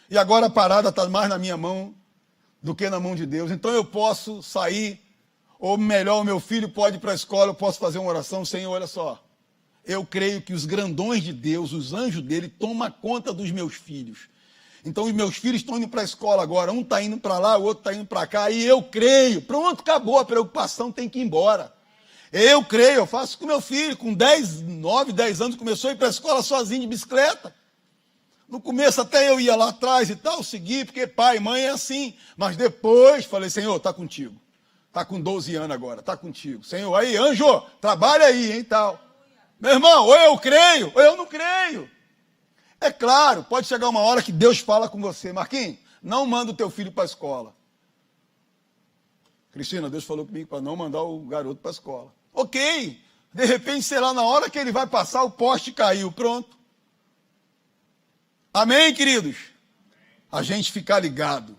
E agora a parada está mais na minha mão do que na mão de Deus. Então eu posso sair, ou melhor, o meu filho pode ir para a escola, eu posso fazer uma oração, Senhor, olha só. Eu creio que os grandões de Deus, os anjos dele, tomam conta dos meus filhos. Então os meus filhos estão indo para a escola agora, um está indo para lá, o outro está indo para cá, e eu creio. Pronto, acabou, a preocupação tem que ir embora. Eu creio, eu faço com meu filho, com 9, 10 anos, começou a ir para a escola sozinho de bicicleta. No começo até eu ia lá atrás e tal, segui, porque pai e mãe é assim. Mas depois falei, Senhor, está contigo. Está com 12 anos agora, está contigo. Senhor, aí, anjo, trabalha aí, hein, tal. Meu irmão, ou eu creio, ou eu não creio. É claro, pode chegar uma hora que Deus fala com você. Marquinhos, não manda o teu filho para a escola. Cristina, Deus falou comigo para não mandar o garoto para a escola. Ok, de repente, sei lá, na hora que ele vai passar, o poste caiu, pronto. Amém, queridos? A gente ficar ligado.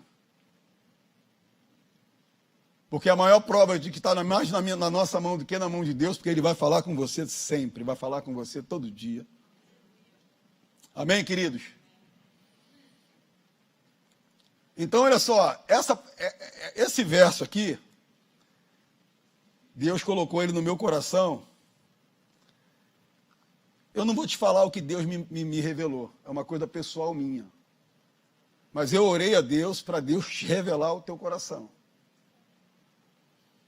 Porque a maior prova de que está mais na nossa mão do que na mão de Deus, porque Ele vai falar com você sempre, vai falar com você todo dia. Amém, queridos? Então, olha só, esse verso aqui, Deus colocou ele no meu coração. Eu não vou te falar o que Deus me revelou, é uma coisa pessoal minha. Mas eu orei a Deus para Deus te revelar o teu coração.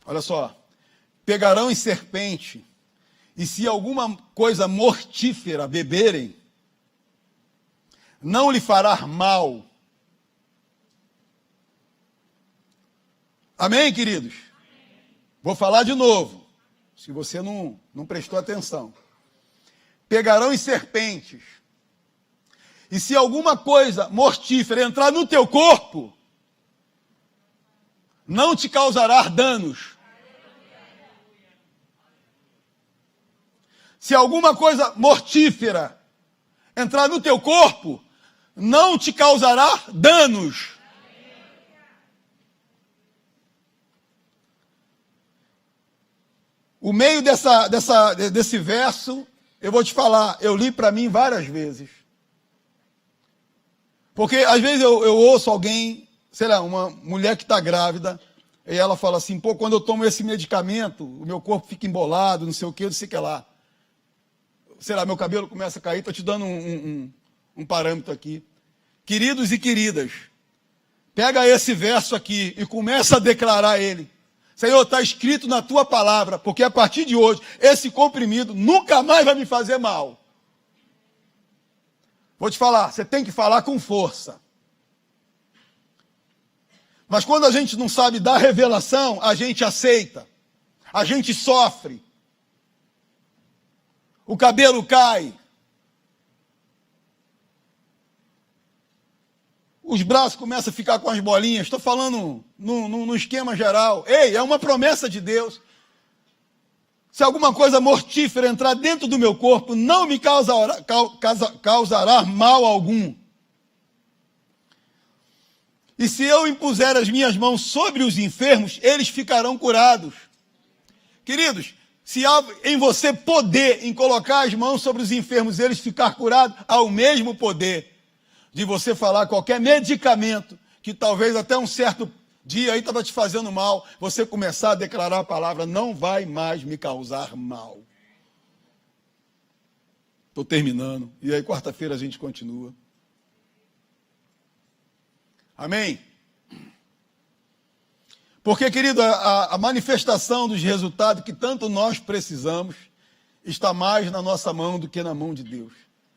Olha só, pegarão em serpente, e se alguma coisa mortífera beberem, não lhe fará mal. Amém, queridos? Vou falar de novo, se você não prestou atenção. Pegarão em serpentes, e se alguma coisa mortífera entrar no teu corpo, não te causará danos. Se alguma coisa mortífera entrar no teu corpo, não te causará danos. O meio desse verso, eu vou te falar, eu li para mim várias vezes. Porque às vezes eu ouço alguém, sei lá, uma mulher que está grávida, e ela fala assim, pô, quando eu tomo esse medicamento, o meu corpo fica embolado, não sei o que, não sei o que lá. Sei lá, meu cabelo começa a cair, estou te dando um parâmetro aqui. Queridos e queridas, pega esse verso aqui e começa a declarar ele. Senhor, está escrito na tua palavra, porque a partir de hoje, esse comprimido nunca mais vai me fazer mal. Vou te falar, você tem que falar com força. Mas quando a gente não sabe dar revelação, a gente aceita, a gente sofre. O cabelo cai. Os braços começam a ficar com as bolinhas. Estou falando no esquema geral. Ei, é uma promessa de Deus. se alguma coisa mortífera entrar dentro do meu corpo, não me causará mal algum. E se eu impuser as minhas mãos sobre os enfermos, eles ficarão curados. Queridos, se há em você poder em colocar as mãos sobre os enfermos e eles ficar curados, há o mesmo poder de você falar qualquer medicamento, que talvez até um certo dia aí estava te fazendo mal, você começar a declarar a palavra, não vai mais me causar mal. Estou terminando. E aí quarta-feira a gente continua. Amém? Porque, querido, a manifestação dos resultados que tanto nós precisamos está mais na nossa mão do que na mão de Deus.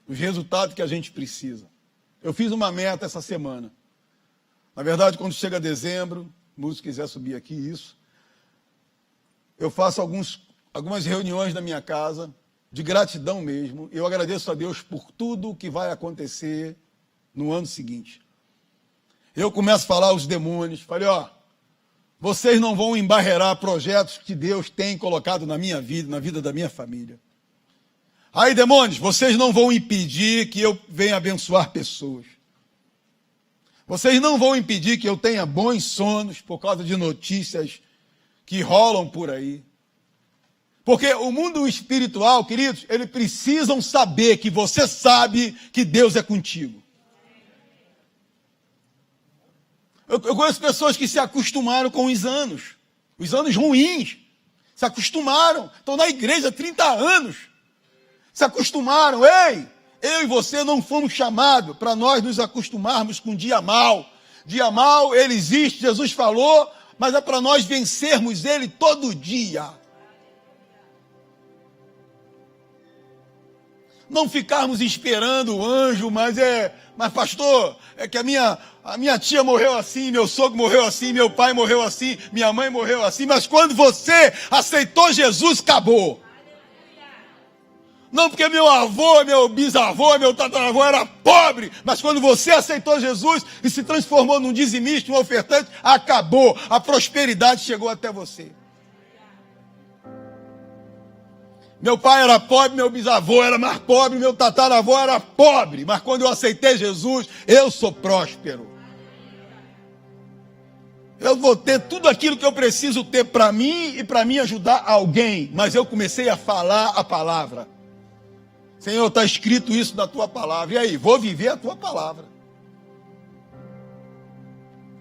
Os resultados que a gente precisa. Eu fiz uma meta essa semana. Na verdade, quando chega dezembro, o músico quiser subir aqui, isso, eu faço algumas reuniões na minha casa, de gratidão mesmo. Eu agradeço a Deus por tudo o que vai acontecer no ano seguinte. Eu começo a falar aos demônios, falei, vocês não vão embarrear projetos que Deus tem colocado na minha vida, na vida da minha família. Aí, demônios, vocês não vão impedir que eu venha abençoar pessoas. Vocês não vão impedir que eu tenha bons sonos por causa de notícias que rolam por aí. Porque o mundo espiritual, queridos, eles precisam saber que você sabe que Deus é contigo. Eu conheço pessoas que se acostumaram com os anos ruins, se acostumaram, estão na igreja há 30 anos, se acostumaram. Ei, eu e você não fomos chamados para nós nos acostumarmos com o dia mal. Dia mal, ele existe, Jesus falou, mas é para nós vencermos ele todo dia. Não ficarmos esperando o anjo, mas pastor, é que a minha tia morreu assim, meu sogro morreu assim, meu pai morreu assim, minha mãe morreu assim, mas quando você aceitou Jesus, acabou. Não porque meu avô, meu bisavô, meu tataravô era pobre, mas quando você aceitou Jesus e se transformou num dizimista, um ofertante, acabou. A prosperidade chegou até você. Meu pai era pobre, meu bisavô era mais pobre, meu tataravô era pobre. Mas quando eu aceitei Jesus, eu sou próspero. Eu vou ter tudo aquilo que eu preciso ter para mim e para mim ajudar alguém. Mas eu comecei a falar a palavra. Senhor, está escrito isso na tua palavra. E aí, vou viver a tua palavra.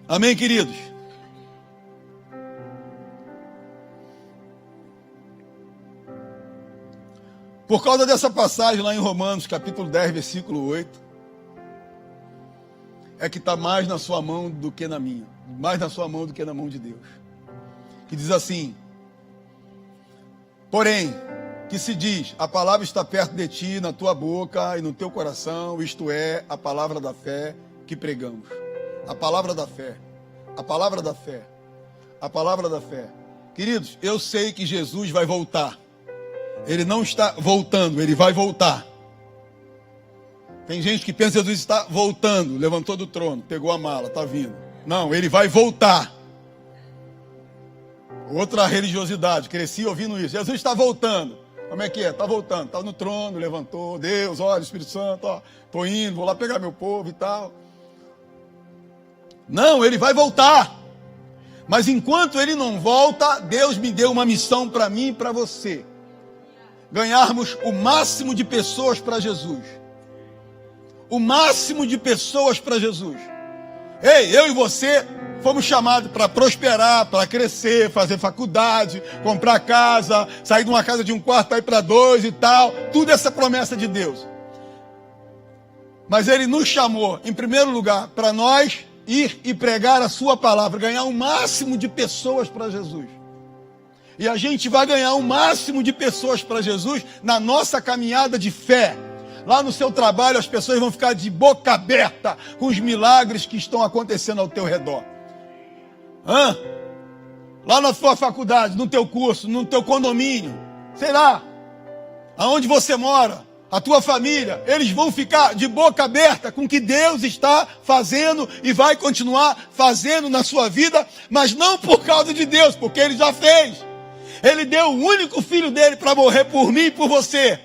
Amém, queridos? Por causa dessa passagem lá em Romanos, capítulo 10, versículo 8, é que está mais na sua mão do que na minha. Mais na sua mão do que na mão de Deus. Que diz assim, porém, que se diz, a palavra está perto de ti, na tua boca e no teu coração, isto é, a palavra da fé que pregamos. A palavra da fé. A palavra da fé. A palavra da fé. Queridos, eu sei que Jesus vai voltar. Ele não está voltando, ele vai voltar. Tem gente que pensa que Jesus está voltando, levantou do trono, pegou a mala, está vindo. Não, ele vai voltar. Outra religiosidade, cresci ouvindo isso. Jesus está voltando. Como é que é? Está voltando, está no trono, levantou. Deus, olha, Espírito Santo, estou indo, vou lá pegar meu povo e tal. Não, ele vai voltar. Mas enquanto ele não volta, Deus me deu uma missão para mim e para você. Ganharmos o máximo de pessoas para Jesus. O máximo de pessoas para Jesus. Ei, eu e você fomos chamados para prosperar, para crescer, fazer faculdade, comprar casa, sair de uma casa de um quarto para ir para 2 e tal. Tudo essa promessa de Deus. Mas ele nos chamou, em primeiro lugar, para nós ir e pregar a sua palavra, ganhar o máximo de pessoas para Jesus. E a gente vai ganhar o máximo de pessoas para Jesus na nossa caminhada de fé. Lá no seu trabalho as pessoas vão ficar de boca aberta com os milagres que estão acontecendo ao teu redor. Lá na sua faculdade, no teu curso, no teu condomínio, sei lá, aonde você mora, a tua família, eles vão ficar de boca aberta com o que Deus está fazendo e vai continuar fazendo na sua vida, mas não por causa de Deus, porque Ele já fez. Ele deu o único filho dele para morrer por mim e por você.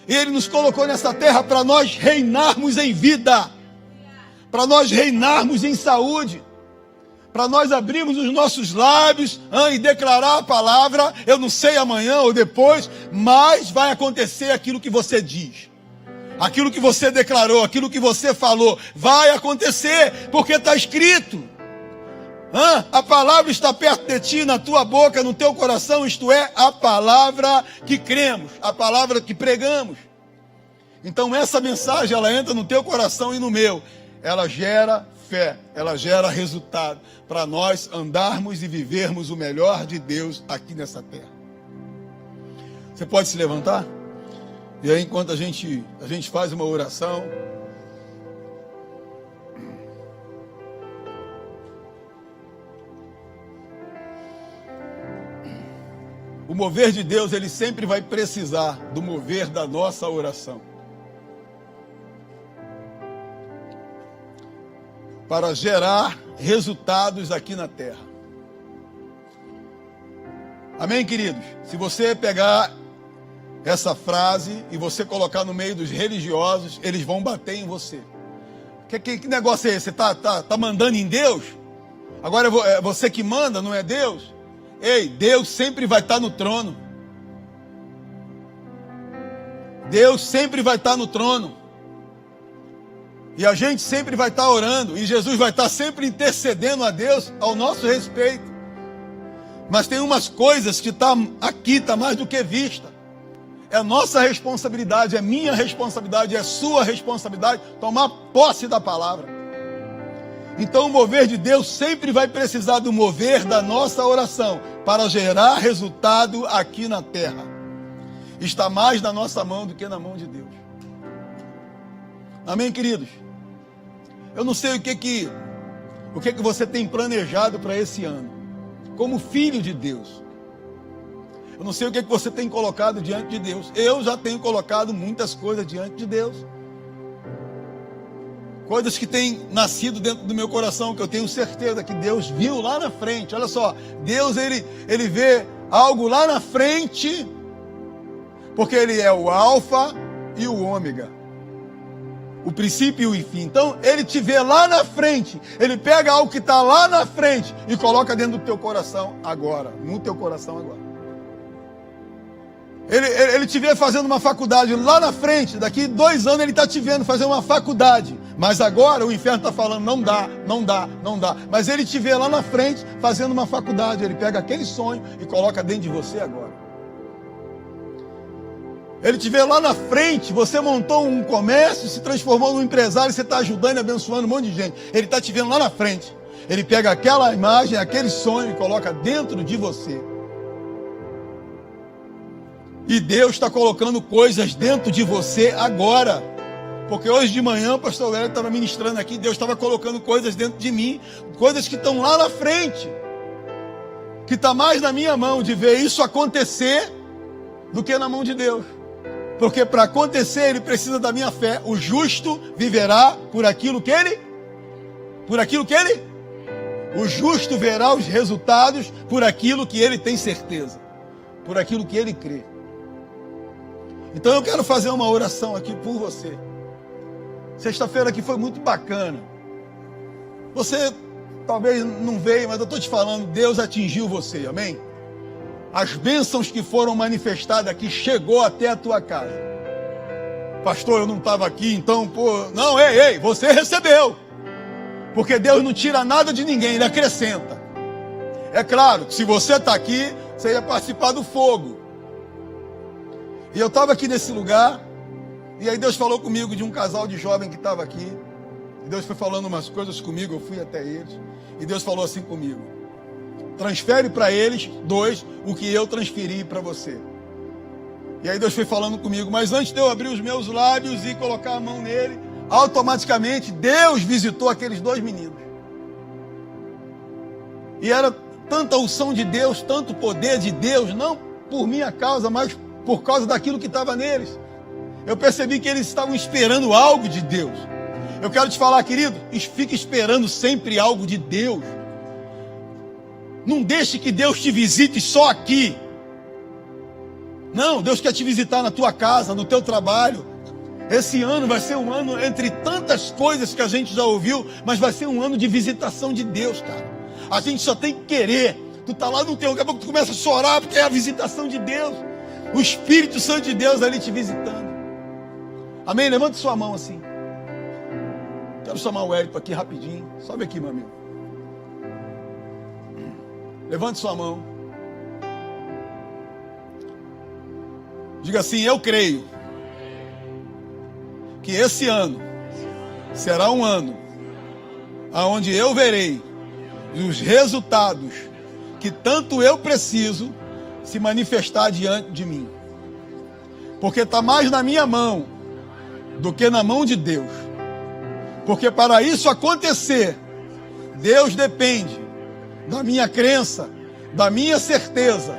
E ele nos colocou nessa terra para nós reinarmos em vida, para nós reinarmos em saúde, para nós abrirmos os nossos lábios e declarar a palavra. Eu não sei amanhã ou depois, mas vai acontecer aquilo que você diz, aquilo que você declarou, aquilo que você falou, vai acontecer, porque está escrito. A palavra está perto de ti, na tua boca, no teu coração, isto é, a palavra que cremos, a palavra que pregamos. Então essa mensagem, ela entra no teu coração e no meu, ela gera fé, ela gera resultado, para nós andarmos e vivermos o melhor de Deus aqui nessa terra. Você pode se levantar? E aí, enquanto a gente faz uma oração, o mover de Deus, ele sempre vai precisar do mover da nossa oração. Para gerar resultados aqui na terra. Amém, queridos? Se você pegar essa frase e você colocar no meio dos religiosos, eles vão bater em você. Que negócio é esse? Você tá mandando em Deus? Agora é você que manda, não é Deus? Ei, Deus sempre vai estar no trono. Deus sempre vai estar no trono. E a gente sempre vai estar orando. E Jesus vai estar sempre intercedendo a Deus ao nosso respeito. Mas tem umas coisas que está mais do que vista. É nossa responsabilidade, é minha responsabilidade, é sua responsabilidade tomar posse da palavra. Então o mover de Deus sempre vai precisar do mover da nossa oração para gerar resultado aqui na terra. Está mais na nossa mão do que na mão de Deus. Amém, queridos? Eu não sei o que você tem planejado para esse ano, como filho de Deus. Eu não sei o que você tem colocado diante de Deus. Eu já tenho colocado muitas coisas diante de Deus. Coisas que têm nascido dentro do meu coração, que eu tenho certeza que Deus viu lá na frente. Olha só, Deus ele vê algo lá na frente, porque Ele é o alfa e o ômega, o princípio e o fim. Então Ele te vê lá na frente, Ele pega algo que está lá na frente e coloca dentro do teu coração agora, no teu coração agora. Ele te vê fazendo uma faculdade lá na frente, daqui 2 anos Ele está te vendo fazer uma faculdade, mas agora o inferno está falando, não dá, não dá, não dá. Mas Ele te vê lá na frente fazendo uma faculdade, Ele pega aquele sonho e coloca dentro de você agora. Ele te vê lá na frente, você montou um comércio, se transformou num empresário, você está ajudando e abençoando um monte de gente. Ele está te vendo lá na frente, Ele pega aquela imagem, aquele sonho e coloca dentro de você. E Deus está colocando coisas dentro de você agora. Porque hoje de manhã o pastor Hélio estava ministrando aqui, Deus estava colocando coisas dentro de mim, coisas que estão lá na frente, que está mais na minha mão de ver isso acontecer do que na mão de Deus. Porque para acontecer Ele precisa da minha fé. O justo viverá por aquilo que ele... O justo verá os resultados por aquilo que ele tem certeza, por aquilo que ele crê. Então eu quero fazer uma oração aqui por você. Sexta-feira aqui foi muito bacana. Você talvez não veio, mas eu estou te falando, Deus atingiu você, amém? As bênçãos que foram manifestadas aqui chegou até a tua casa. Pastor, eu não estava aqui, então, não, ei, você recebeu. Porque Deus não tira nada de ninguém, Ele acrescenta. É claro que se você está aqui, você ia participar do fogo. E eu estava aqui nesse lugar, e aí Deus falou comigo de um casal de jovem que estava aqui. E Deus foi falando umas coisas comigo, eu fui até eles. E Deus falou assim comigo: transfere para eles 2 o que eu transferi para você. E aí Deus foi falando comigo, mas antes de eu abrir os meus lábios e colocar a mão nele, automaticamente Deus visitou aqueles 2 meninos. E era tanta unção de Deus, tanto poder de Deus, não por minha causa, mas por causa daquilo que estava neles. Eu percebi que eles estavam esperando algo de Deus. Eu quero te falar, querido, fique esperando sempre algo de Deus. Não deixe que Deus te visite só aqui. Não, Deus quer te visitar na tua casa, no teu trabalho. Esse ano vai ser um ano, entre tantas coisas que a gente já ouviu, mas vai ser um ano de visitação de Deus, cara. A gente só tem que querer. Tu tá lá no teu lugar, tu começa a chorar porque é a visitação de Deus. O Espírito Santo de Deus ali te visitando. Amém? Levante sua mão assim. Quero chamar o Hélio aqui rapidinho. Sobe aqui, meu amigo. Levante sua mão. Diga assim: eu creio que esse ano será um ano onde eu verei os resultados que tanto eu preciso se manifestar diante de mim. Porque está mais na minha mão do que na mão de Deus. Porque para isso acontecer, Deus depende da minha crença, da minha certeza.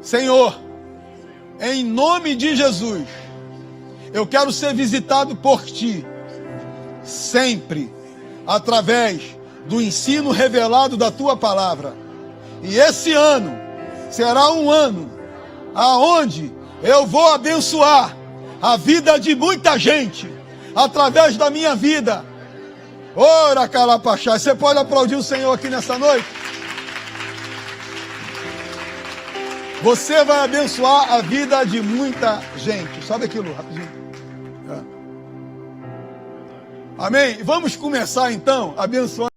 Senhor, em nome de Jesus, eu quero ser visitado por Ti, sempre, através do ensino revelado da Tua palavra. E esse ano será um ano aonde eu vou abençoar a vida de muita gente, através da minha vida. Ora, Calapachá, você pode aplaudir o Senhor aqui nessa noite? Você vai abençoar a vida de muita gente. Sobe aquilo, rapidinho. Amém? Vamos começar então abençoando.